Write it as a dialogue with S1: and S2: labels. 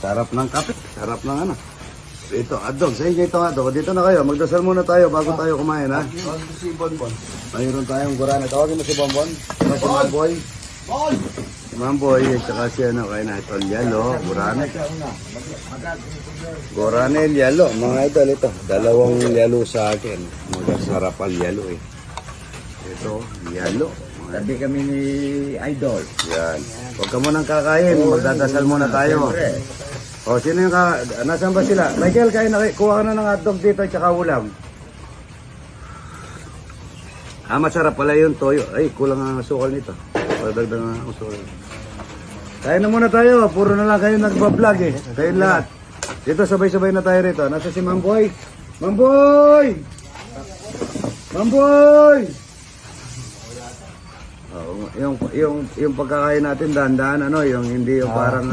S1: Sarap ng kape. Sarap ng ano. Ito, adog. Sa inyo ito adog. Dito na kayo. Magdasal muna tayo bago tayo kumain, ha?
S2: Si Bonbon.
S1: Mayroon tayong gurane. Tawagin mo si Bonbon. Saka si Mamboy. Si Mamboy. At saka si ano. Kaya na ito. Yelo. Gurane. Gurane yelo. Mga idol ito. Dalawang yelo sa akin. Magasarap ang yelo eh. Ito. Yelo.
S2: Sabi kami ni Idol.
S1: Yan. Huwag ka munang kakain. Magdadasal muna tayo. O, sino yung nasaan ba sila? Michael, kain na. Kuha ka na ng hotdog dito at saka ulam. Masarap pala yung toyo. Ay, kulang ang sukal nito. Padagdag ang sukal. Kain na muna tayo. Puro na lang kayo nagbablog eh. Kayo lahat. Dito sabay-sabay na tayo rito. Nasa si Mamboy. Mamboy! Mamboy! Oh, yung pagkakain natin dahan-dahan ano, yung hindi yung parang